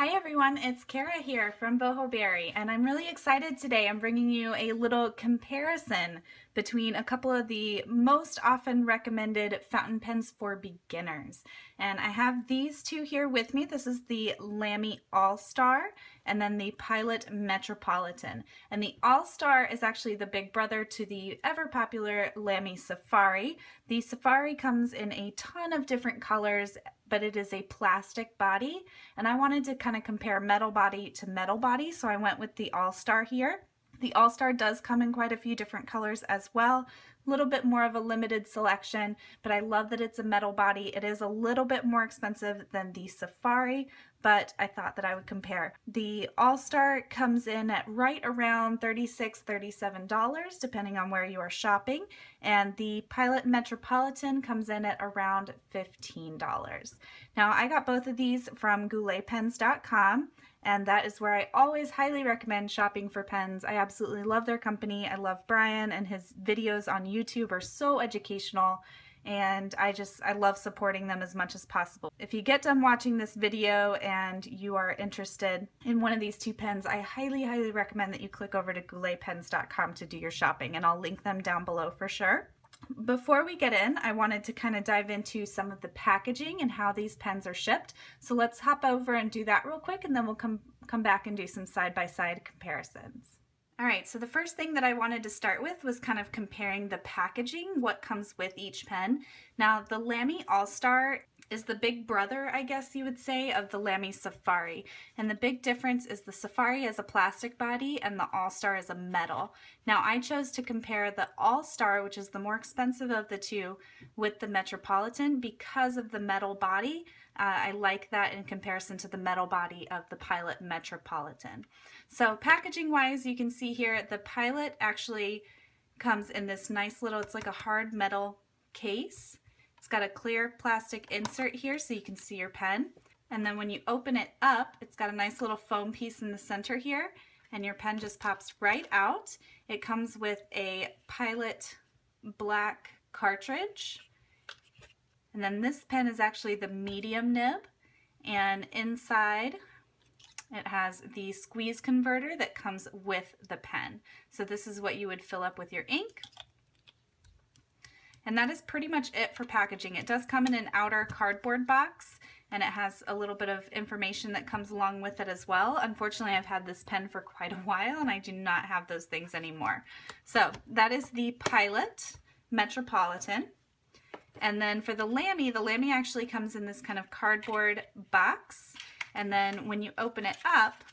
Hi everyone, it's Kara here from Boho Berry, and I'm really excited today. I'm bringing you a little comparison between a couple of the most often recommended fountain pens for beginners. And I have these two here with me. This is the Lamy All-Star and then the Pilot Metropolitan. And the All-Star is actually the big brother to the ever popular Lamy Safari. The Safari comes in a ton of different colors, but it is a plastic body, and I wanted to kind of compare metal body to metal body, so I went with the All-Star here. The All-Star does come in quite a few different colors as well, a little bit more of a limited selection, but I love that it's a metal body. It is a little bit more expensive than the Safari, but I thought that I would compare. The All-Star comes in at right around $36, $37, depending on where you are shopping, and the Pilot Metropolitan comes in at around $15. Now, I got both of these from gouletpens.com, and that is where I always highly recommend shopping for pens. I absolutely love their company. I love Brian, and his videos on YouTube are so educational, and I love supporting them as much as possible. If you get done watching this video and you are interested in one of these two pens, I highly recommend that you click over to gouletpens.com to do your shopping, and I'll link them down below for sure. Before we get in, I wanted to kind of dive into some of the packaging and how these pens are shipped. So let's hop over and do that real quick, and then we'll come back and do some side-by-side comparisons. All right, so the first thing that I wanted to start with was kind of comparing the packaging, what comes with each pen. Now, the Lamy All-Star is the big brother, I guess you would say, of the Lamy Safari. And the big difference is the Safari is a plastic body and the All-Star is a metal. Now, I chose to compare the All-Star, which is the more expensive of the two, with the Metropolitan because of the metal body. I like that in comparison to the metal body of the Pilot Metropolitan. So packaging wise, you can see here the Pilot actually comes in this nice little, it's like a hard metal case. It's got a clear plastic insert here so you can see your pen. And then when you open it up, it's got a nice little foam piece in the center here, and your pen just pops right out. It comes with a Pilot black cartridge. And then this pen is actually the medium nib, and inside it has the squeeze converter that comes with the pen. So this is what you would fill up with your ink. And that is pretty much it for packaging. It does come in an outer cardboard box, and it has a little bit of information that comes along with it as well. Unfortunately, I've had this pen for quite a while, and I do not have those things anymore. So that is the Pilot Metropolitan. And then for the Lamy actually comes in this kind of cardboard box. And then when you open it up,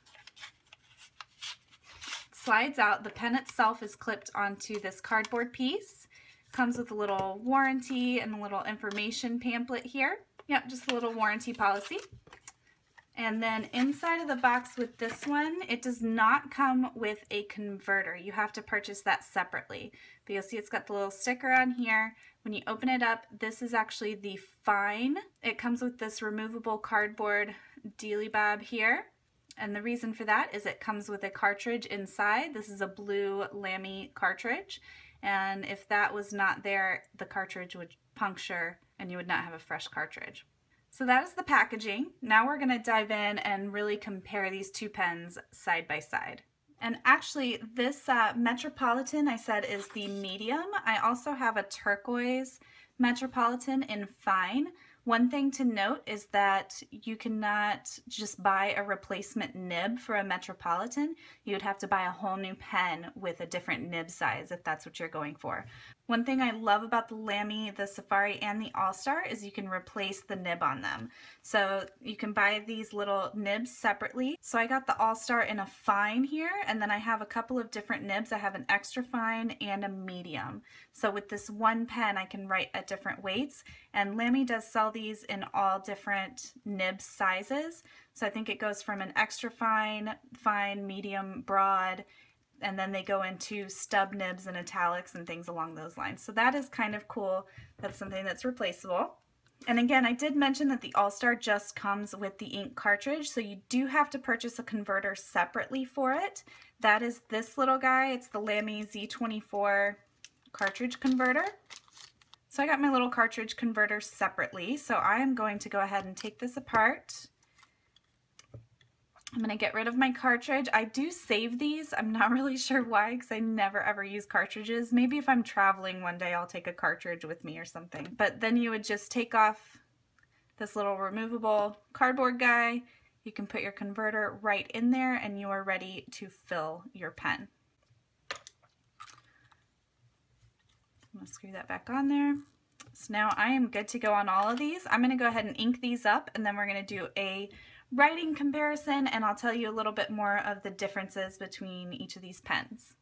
it slides out. The pen itself is clipped onto this cardboard piece. Comes with a little warranty and a little information pamphlet here. Yep, just a little warranty policy. And then inside of the box with this one, it does not come with a converter. You have to purchase that separately. But you'll see it's got the little sticker on here. When you open it up, this is actually the fine. It comes with this removable cardboard dealy bob here. And the reason for that is it comes with a cartridge inside. This is a blue Lamy cartridge. And if that was not there, the cartridge would puncture and you would not have a fresh cartridge. So that is the packaging. Now we're going to dive in and really compare these two pens side by side. And actually this Metropolitan I said is the medium. I also have a turquoise Metropolitan in fine. One thing to note is that you cannot just buy a replacement nib for a Metropolitan. You would have to buy a whole new pen with a different nib size if that's what you're going for. One thing I love about the Lamy, the Safari, and the All-Star is you can replace the nib on them. So you can buy these little nibs separately. So I got the All-Star in a fine here, and then I have a couple of different nibs. I have an extra fine and a medium. So with this one pen, I can write at different weights, and Lamy does sell these in all different nib sizes. So I think it goes from an extra fine, fine, medium, broad, and then they go into stub nibs and italics and things along those lines. So that is kind of cool. That's something that's replaceable. And again, I did mention that the All-Star just comes with the ink cartridge, so you do have to purchase a converter separately for it. That is this little guy. It's the Lamy Z24 cartridge converter. So I got my little cartridge converter separately, so I am going to go ahead and take this apart I'm going to get rid of my cartridge. I do save these. I'm not really sure why because I never ever use cartridges. Maybe if I'm traveling one day I'll take a cartridge with me or something. But then you would just take off this little removable cardboard guy. You can put your converter right in there and you are ready to fill your pen. I'm going to screw that back on there. So now I am good to go on all of these. I'm going to go ahead and ink these up and then we're going to do a writing comparison and I'll tell you a little bit more of the differences between each of these pens.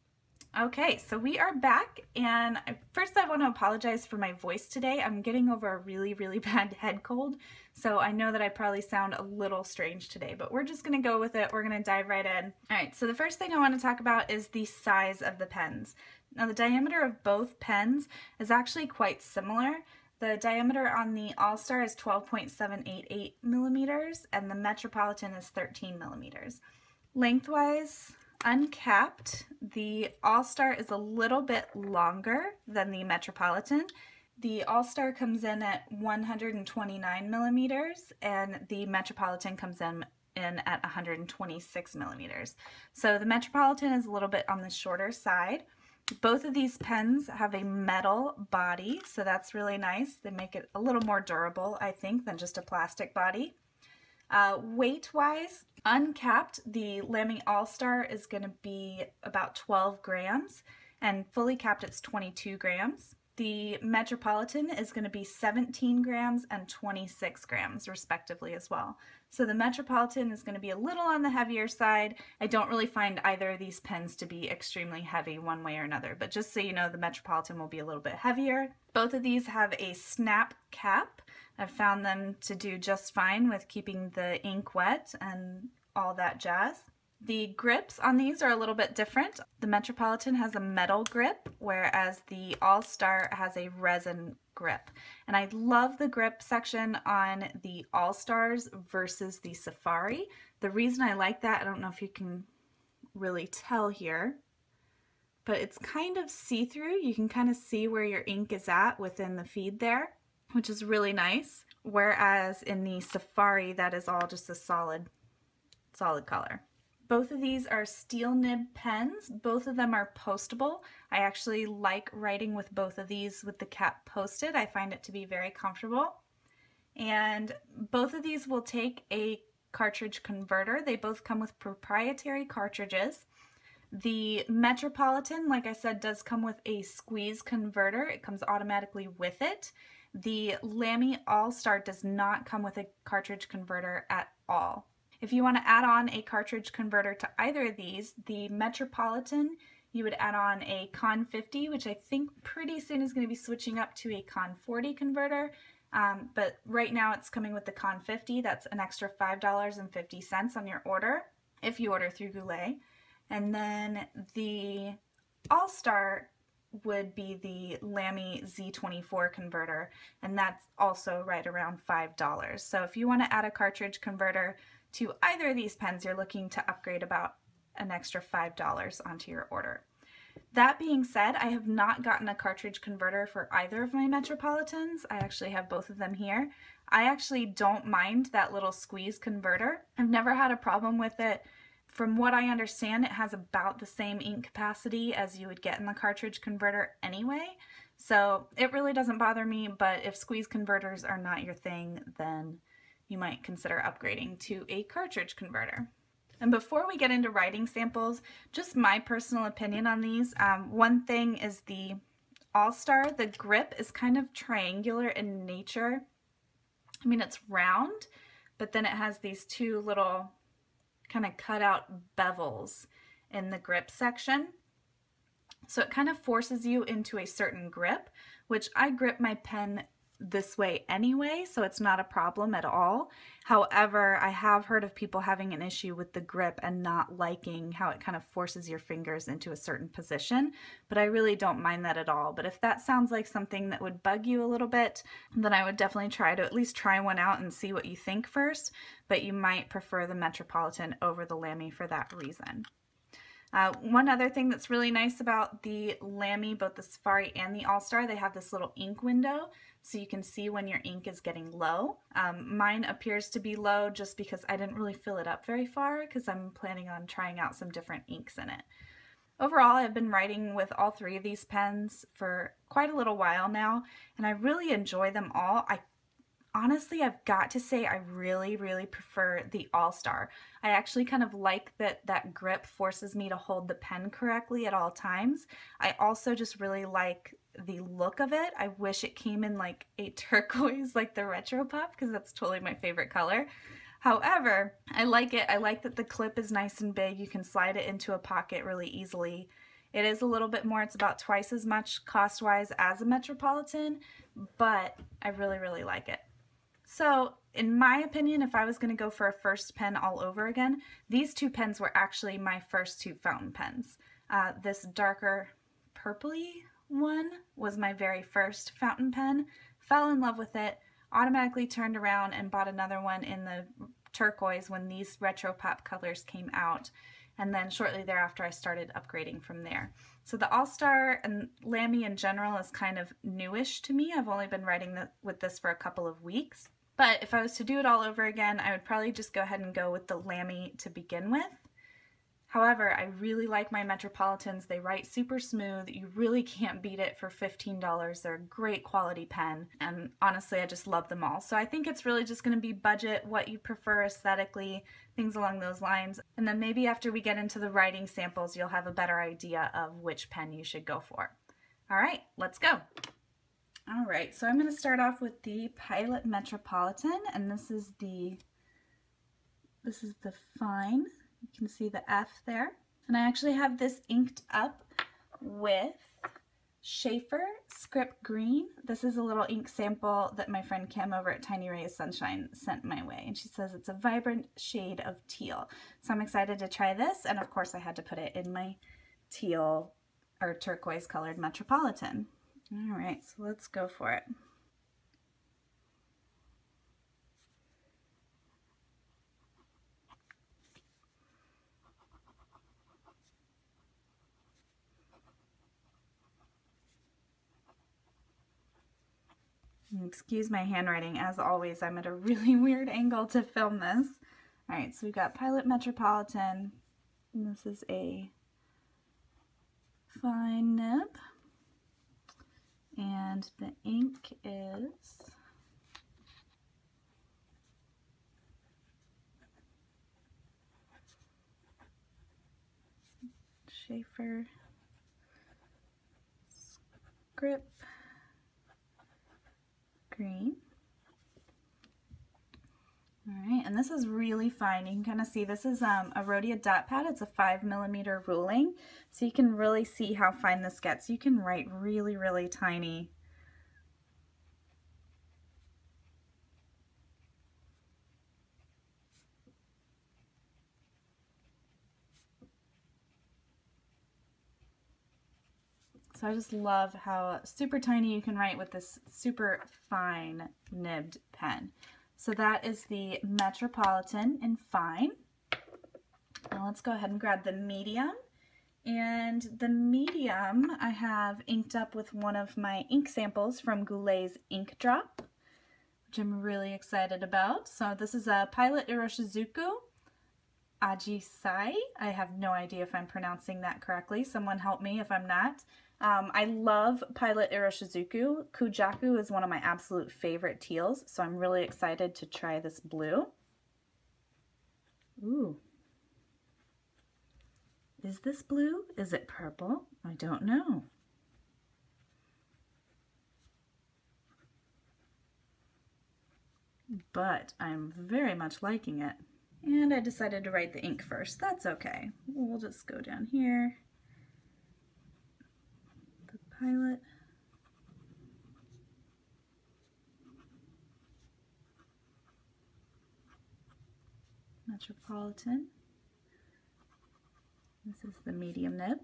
Okay, so we are back and first I want to apologize for my voice today. I'm getting over a really bad head cold, so I know that I probably sound a little strange today, but we're just going to go with it. We're going to dive right in. Alright, so the first thing I want to talk about is the size of the pens. Now the diameter of both pens is actually quite similar. The diameter on the All-Star is 12.788 millimeters and the Metropolitan is 13 millimeters. Lengthwise, uncapped, the All-Star is a little bit longer than the Metropolitan. The All-Star comes in at 129 millimeters and the Metropolitan comes in at 126 millimeters. So the Metropolitan is a little bit on the shorter side. Both of these pens have a metal body, so that's really nice. They make it a little more durable, I think, than just a plastic body. Weight-wise, uncapped, the Lamy All-Star is going to be about 12 grams, and fully capped it's 22 grams. The Metropolitan is going to be 17 grams and 26 grams respectively as well. So the Metropolitan is going to be a little on the heavier side. I don't really find either of these pens to be extremely heavy one way or another, but just so you know, the Metropolitan will be a little bit heavier. Both of these have a snap cap. I've found them to do just fine with keeping the ink wet and all that jazz. The grips on these are a little bit different. The Metropolitan has a metal grip, whereas the All-Star has a resin grip. And I love the grip section on the All-Stars versus the Safari. The reason I like that, I don't know if you can really tell here, but it's kind of see-through. You can kind of see where your ink is at within the feed there, which is really nice. Whereas in the Safari, that is all just a solid color. Both of these are steel nib pens. Both of them are postable. I actually like writing with both of these with the cap posted. I find it to be very comfortable. And both of these will take a cartridge converter. They both come with proprietary cartridges. The Metropolitan, like I said, does come with a squeeze converter. It comes automatically with it. The Lamy All-Star does not come with a cartridge converter at all. If you want to add on a cartridge converter to either of these, the Metropolitan, you would add on a Con 50, which I think pretty soon is going to be switching up to a Con 40 converter. But right now it's coming with the Con 50. That's an extra $5.50 on your order if you order through Goulet. And then the All-Star would be the Lamy Z24 converter, and that's also right around $5. So if you want to add a cartridge converter to either of these pens, you're looking to upgrade about an extra $5 onto your order. That being said, I have not gotten a cartridge converter for either of my Metropolitans. I actually have both of them here. I actually don't mind that little squeeze converter. I've never had a problem with it. From what I understand, it has about the same ink capacity as you would get in the cartridge converter anyway. So it really doesn't bother me, but if squeeze converters are not your thing, then you might consider upgrading to a cartridge converter. And before we get into writing samples, just my personal opinion on these. One thing is the All-Star, the grip is kind of triangular in nature. I mean, it's round, but then it has these two little kind of cut out bevels in the grip section. So it kind of forces you into a certain grip, which I grip my pen this way anyway, so it's not a problem at all. However, I have heard of people having an issue with the grip and not liking how it kind of forces your fingers into a certain position, but I really don't mind that at all. But if that sounds like something that would bug you a little bit, then I would definitely try to at least try one out and see what you think first, but you might prefer the Metropolitan over the Lamy for that reason. One other thing that's really nice about the Lamy, both the Safari and the All-Star, they have this little ink window so you can see when your ink is getting low. Mine appears to be low just because I didn't really fill it up very far because I'm planning on trying out some different inks in it. Overall, I've been writing with all three of these pens for quite a little while now, and I really enjoy them all. Honestly, I've got to say I really, really prefer the All-Star. I actually kind of like that grip forces me to hold the pen correctly at all times. I also just really like the look of it. I wish it came in like a turquoise like the Retro Pop because that's totally my favorite color. However, I like it. I like that the clip is nice and big. You can slide it into a pocket really easily. It is a little bit more. It's about twice as much cost-wise as a Metropolitan, but I really, really like it. So, in my opinion, if I was going to go for a first pen all over again, these two pens were actually my first two fountain pens. This darker purpley one was my very first fountain pen. Fell in love with it, automatically turned around and bought another one in the turquoise when these Retro Pop colors came out. And then shortly thereafter, I started upgrading from there. So the All-Star and Lamy in general is kind of newish to me. I've only been writing with this for a couple of weeks. But if I was to do it all over again, I would probably just go ahead and go with the Lamy to begin with. However, I really like my Metropolitans. They write super smooth. You really can't beat it for $15. They're a great quality pen, and honestly, I just love them all. So I think it's really just going to be budget, what you prefer aesthetically, things along those lines. And then maybe after we get into the writing samples, you'll have a better idea of which pen you should go for. All right, let's go. All right, so I'm going to start off with the Pilot Metropolitan, and this is the fine. You can see the F there. And I actually have this inked up with Schaefer Script Green. This is a little ink sample that my friend Kim over at Tiny Ray of Sunshine sent my way, and she says it's a vibrant shade of teal. So I'm excited to try this, and of course I had to put it in my teal or turquoise colored Metropolitan. All right, so let's go for it. Excuse my handwriting, as always, I'm at a really weird angle to film this. All right, so we've got Pilot Metropolitan, and this is a fine nib. And the ink is Schaefer Script Green. All right, and this is really fine. You can kind of see this is a Rhodia dot pad. It's a 5mm ruling, so you can really see how fine this gets. You can write really, really tiny. So I just love how super tiny you can write with this super fine nibbed pen. So that is the Metropolitan in fine. Now let's go ahead and grab the medium. And the medium I have inked up with one of my ink samples from Goulet's Ink Drop, which I'm really excited about. So this is a Pilot Iroshizuku Ajisai. I have no idea if I'm pronouncing that correctly. Someone help me if I'm not. I love Pilot Iroshizuku. Kujaku is one of my absolute favorite teals, so I'm really excited to try this blue. Ooh. Is this blue? Is it purple? I don't know. But I'm very much liking it. And I decided to write the ink first. That's okay. We'll just go down here. The Pilot. Metropolitan. This is the medium nib.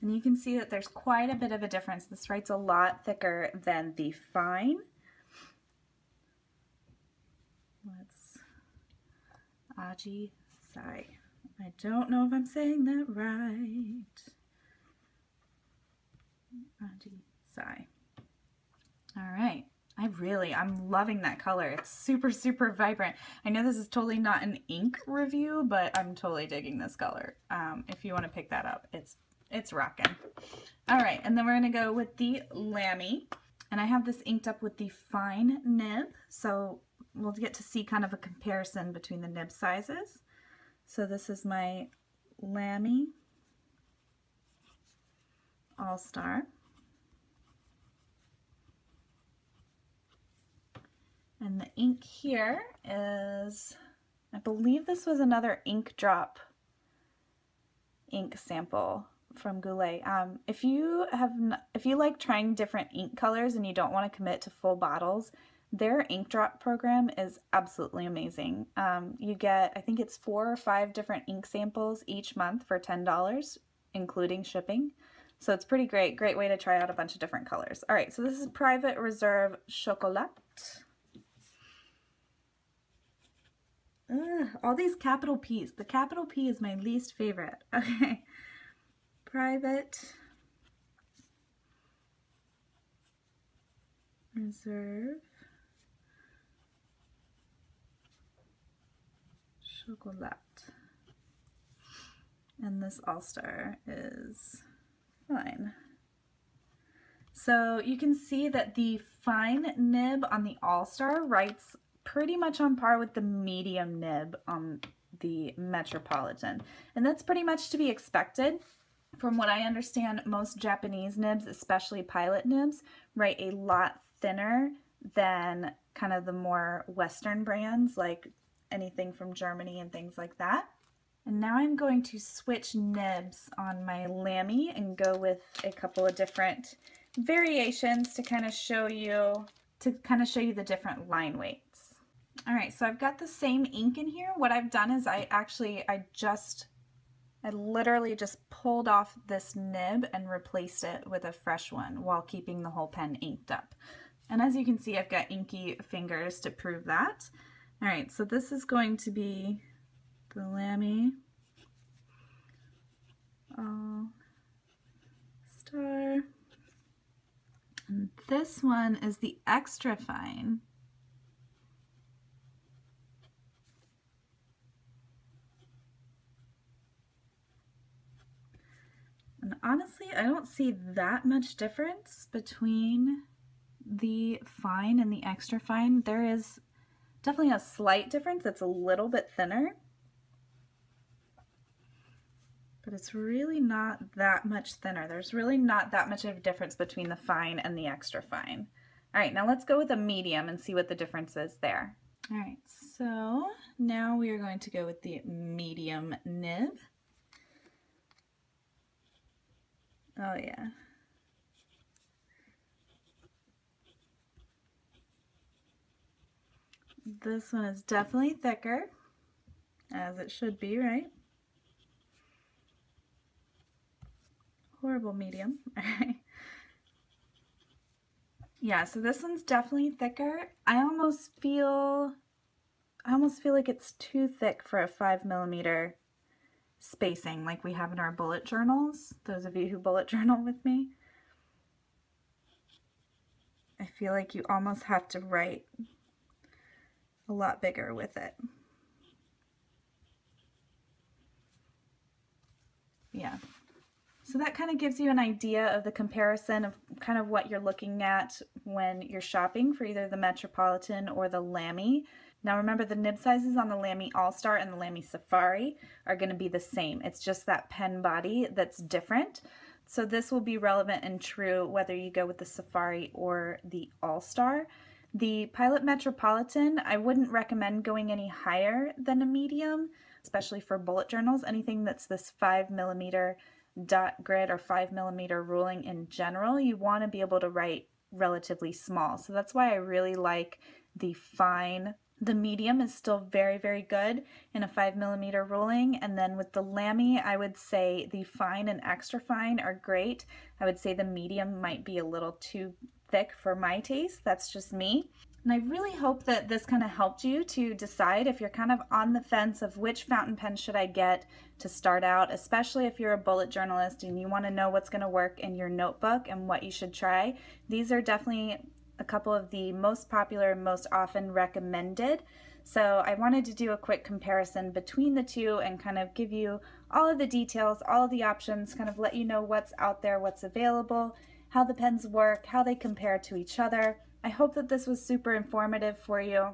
And you can see that there's quite a bit of a difference. This writes a lot thicker than the fine. Let's Aji Sai. I don't know if I'm saying that right. Sigh. All right. I'm loving that color. It's super, super vibrant. I know this is totally not an ink review, but I'm totally digging this color. If you want to pick that up, it's rocking. All right, and then we're gonna go with the Lamy. And I have this inked up with the fine nib, so we'll get to see kind of a comparison between the nib sizes. So this is my Lamy All-Star. And the ink here is, I believe this was another ink drop ink sample from Goulet. If you like trying different ink colors and you don't want to commit to full bottles, their ink drop program is absolutely amazing. You get, I think it's 4 or 5 different ink samples each month for $10, including shipping. So it's pretty great way to try out a bunch of different colors. All right, so this is Private Reserve Chocolat. Ugh, all these capital P's. The capital P is my least favorite. Okay. Private Reserve Chocolat. And this All-Star is fine. So you can see that the fine nib on the All-Star writes pretty much on par with the medium nib on the Metropolitan. And that's pretty much to be expected. From what I understand, most Japanese nibs, especially pilot nibs, write a lot thinner than kind of the more Western brands, like anything from Germany and things like that. And now I'm going to switch nibs on my Lamy and go with a couple of different variations to kind of show you the different line weights. All right, so I've got the same ink in here. What I've done is I literally just pulled off this nib and replaced it with a fresh one while keeping the whole pen inked up. And as you can see, I've got inky fingers to prove that. All right, so this is going to be the Lamy All-Star. And this one is the extra fine. And honestly, I don't see that much difference between the fine and the extra fine. There is definitely a slight difference. It's a little bit thinner, but it's really not that much thinner. There's really not that much of a difference between the fine and the extra fine. All right, now let's go with a medium and see what the difference is there. All right, so now we are going to go with the medium nib. Oh yeah. This one is definitely thicker, as it should be, right? Horrible medium. Yeah, so this one's definitely thicker. I almost feel like it's too thick for a 5mm spacing like we have in our bullet journals. Those of you who bullet journal with me. I feel like you almost have to write a lot bigger with it. Yeah. So that kind of gives you an idea of the comparison of kind of what you're looking at when you're shopping for either the Metropolitan or the Lamy. Now remember, the nib sizes on the Lamy All-Star and the Lamy Safari are going to be the same. It's just that pen body that's different. So this will be relevant and true whether you go with the Safari or the All-Star. The Pilot Metropolitan, I wouldn't recommend going any higher than a medium, especially for bullet journals. Anything that's this 5mm dot grid or 5mm ruling in general, you want to be able to write relatively small. So that's why I really like the fine. The medium is still very, very good in a 5mm ruling. And then with the Lamy, I would say the fine and extra fine are great. I would say the medium might be a little too thick for my taste. That's just me. And I really hope that this kind of helped you to decide if you're kind of on the fence of which fountain pen should I get to start out, especially if you're a bullet journalist and you want to know what's going to work in your notebook and what you should try. These are definitely a couple of the most popular and most often recommended. So I wanted to do a quick comparison between the two and kind of give you all of the details, all of the options, kind of let you know what's out there, what's available, how the pens work, how they compare to each other. I hope that this was super informative for you.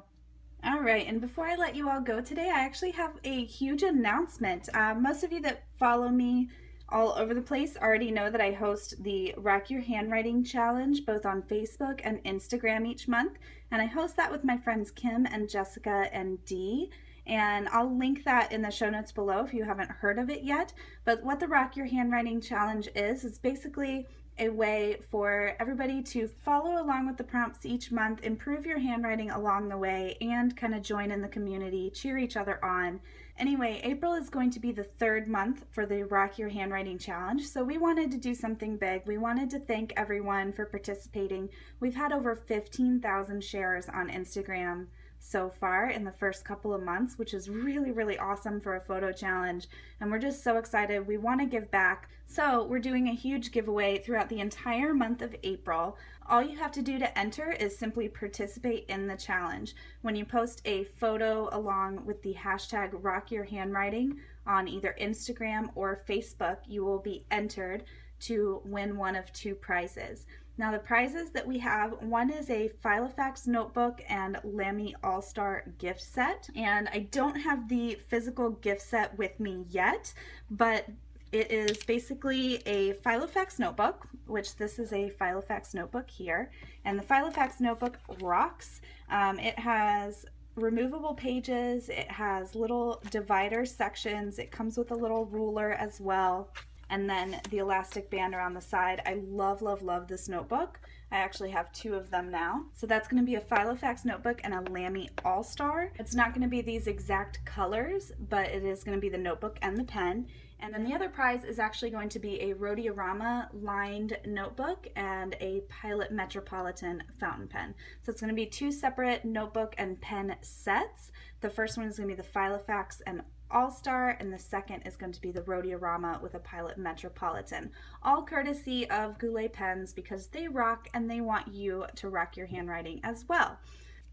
All right, and before I let you all go today, I actually have a huge announcement. Most of you that follow me all over the place already know that I host the Rock Your Handwriting Challenge both on Facebook and Instagram each month, and I host that with my friends Kim and Jessica and Dee. And I'll link that in the show notes below if you haven't heard of it yet. But what the Rock Your Handwriting Challenge is basically a way for everybody to follow along with the prompts each month, improve your handwriting along the way, and kind of join in the community, cheer each other on. Anyway, April is going to be the third month for the Rock Your Handwriting Challenge, so we wanted to do something big. We wanted to thank everyone for participating. We've had over 15,000 shares on Instagram so far in the first couple of months, which is really, really awesome for a photo challenge. And we're just so excited. We want to give back. So we're doing a huge giveaway throughout the entire month of April. All you have to do to enter is simply participate in the challenge. When you post a photo along with the hashtag #RockYourHandwriting on either Instagram or Facebook, you will be entered to win one of two prizes. Now the prizes that we have, one is a Filofax notebook and Lamy All-Star gift set. And I don't have the physical gift set with me yet, but it is basically a Filofax notebook, which this is a Filofax notebook here. And the Filofax notebook rocks. It has removable pages, it has little divider sections, it comes with a little ruler as well, and then the elastic band around the side. I love, love, love this notebook. I actually have two of them now. So that's going to be a Filofax notebook and a Lamy All-Star. It's not going to be these exact colors, but it is going to be the notebook and the pen. And then the other prize is actually going to be a Rhodiorama lined notebook and a Pilot Metropolitan fountain pen. So it's going to be two separate notebook and pen sets. The first one is going to be the Filofax and All-Star, and the second is going to be the Rhodiorama with a Pilot Metropolitan. All courtesy of Goulet Pens, because they rock and they want you to rock your handwriting as well.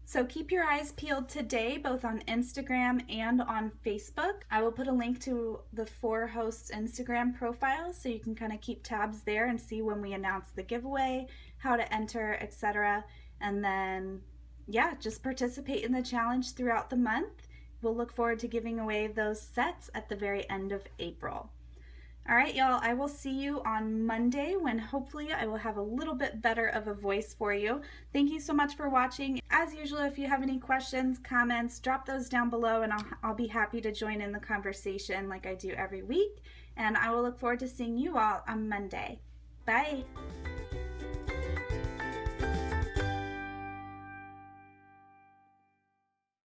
So keep your eyes peeled today, both on Instagram and on Facebook. I will put a link to the 4 hosts' Instagram profiles so you can kind of keep tabs there and see when we announce the giveaway, how to enter, etc. And then, yeah, just participate in the challenge throughout the month. We'll look forward to giving away those sets at the very end of April. All right, y'all, I will see you on Monday when hopefully I will have a little bit better of a voice for you. Thank you so much for watching. As usual, if you have any questions, comments, drop those down below and I'll be happy to join in the conversation like I do every week. And I will look forward to seeing you all on Monday. Bye.